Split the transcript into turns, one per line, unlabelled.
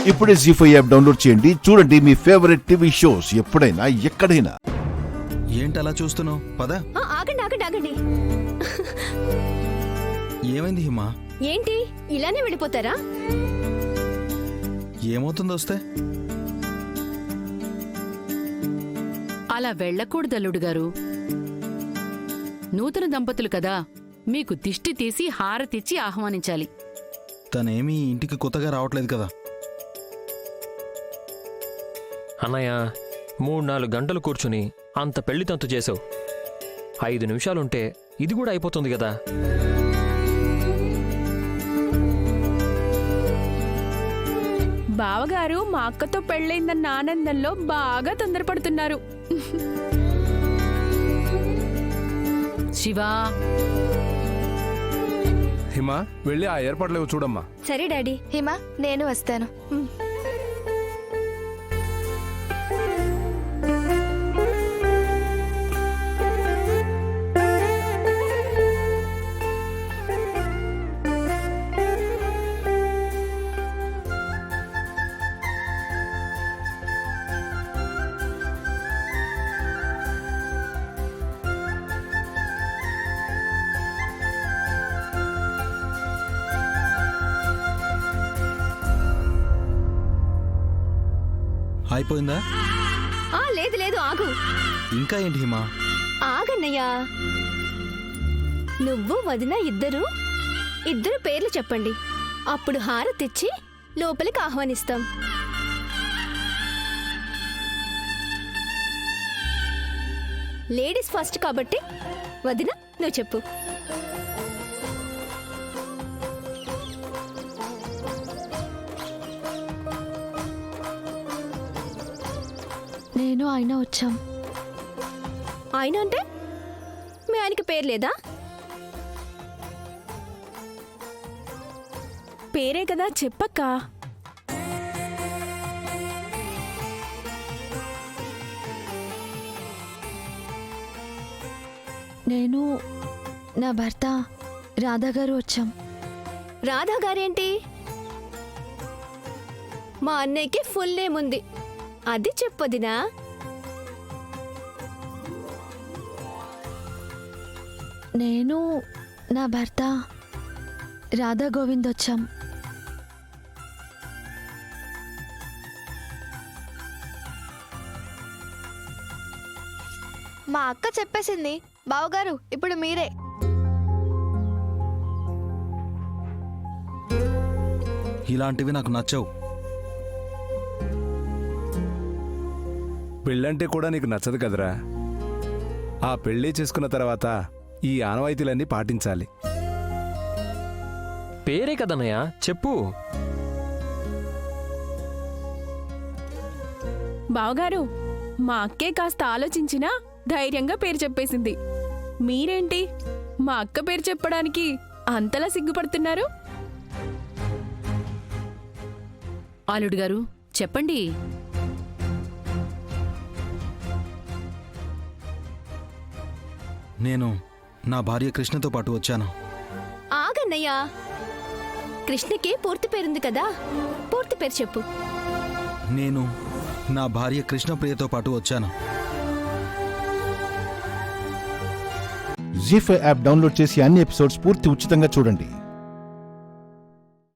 ఇప్పుడే జీ5 app download చేయండి. చూడండి మీ ఫేవరెట్ టీవీ షోస్ ఎప్పుడైనా ఎక్కడైనా.
ఏంటి అలా చూస్తున్నావు? పద.
ఆగండి ఆగండి ఆగండి.
ఏమైంది హిమా?
ఏంటి ఇలానే వెళ్ళిపోతారా?
ఏమవుతుంది వస్తే?
అలా వెళ్ళకూడదు అల్లుడు గారు. నూతన దంపతులు కదా, మీకు దిష్టి తీసి హారతిచ్చి ఆహ్వానించాలి.
తనేమీ ఇంటికి కొత్తగా రావట్లేదు కదా.
అన్నయ్య, 3-4 గంటలు కూర్చుని అంత పెళ్లి తంతు చేసావు. 5 నిమిషాలుంటే ఇది కూడా అయిపోతుంది కదా.
బావగారు మా అక్కతో పెళ్ళైందన్న ఆనందంలో బాగా తొందరపడుతున్నారు.
శివా,
హిమా వెళ్ళి ఆ ఏర్పాట్లేవో చూడమ్మా.
సరే డాడీ.
హిమా నేను వస్తాను.
అయిపోయిందా?
లేదు లేదు ఆగు.
ఇంకా ఏంటి హిమా?
ఆగన్నయ్యా. నువ్వు వదిన ఇద్దరు పేర్లు చెప్పండి. అప్పుడు హారతిచ్చి లోపలికి ఆహ్వానిస్తాం. లేడీస్ ఫస్ట్ కాబట్టి వదిన నువ్వు చెప్పు.
నేను ఆయన వచ్చాం.
ఆయన అంటే మీ ఆయనకి పేరు లేదా?
పేరే కదా, చెప్పక్క.
నేను నా భర్త రాధా గారు వచ్చాం.
రాధా గారేంటి? మా అన్నయ్యకి ఫుల్ నేమ్ ఉంది, అది చెప్పొదినా.
నేను నా భర్త రాధా గోవింద్ వచ్చాం.
మా అక్క చెప్పేసింది. బావగారు ఇప్పుడు మీరే.
ఇలాంటివి నాకు నచ్చవు.
పెళ్ళంటే కూడా నీకు నచ్చదు కదరా. ఆ పెళ్ళి చేసుకున్న తర్వాత ఈ ఆనవాయితీలన్నీ పాటించాలి.
పేరే కదన్నయ్య, చెప్పు.
బావగారు, మా అక్కే కాస్త ఆలోచించినా ధైర్యంగా పేరు చెప్పేసింది. మీరేంటి మా అక్క పేరు చెప్పడానికి అంతలా సిగ్గుపడుతున్నారు?
అల్లుడు గారు చెప్పండి.
నేను నా భార్య కృష్ణతో పాటు వచ్చాను.
ఆగన్నయ్యా. కృష్ణకి పూర్తి పేరుంది కదా, పూర్తి పేరు చెప్పు.
నేను నా భార్య కృష్ణప్రియతో పాటు వచ్చాను.
జీ5 యాప్ డౌన్లోడ్ చేసి అన్ని ఎపిసోడ్స్ పూర్తి ఉచితంగా చూడండి.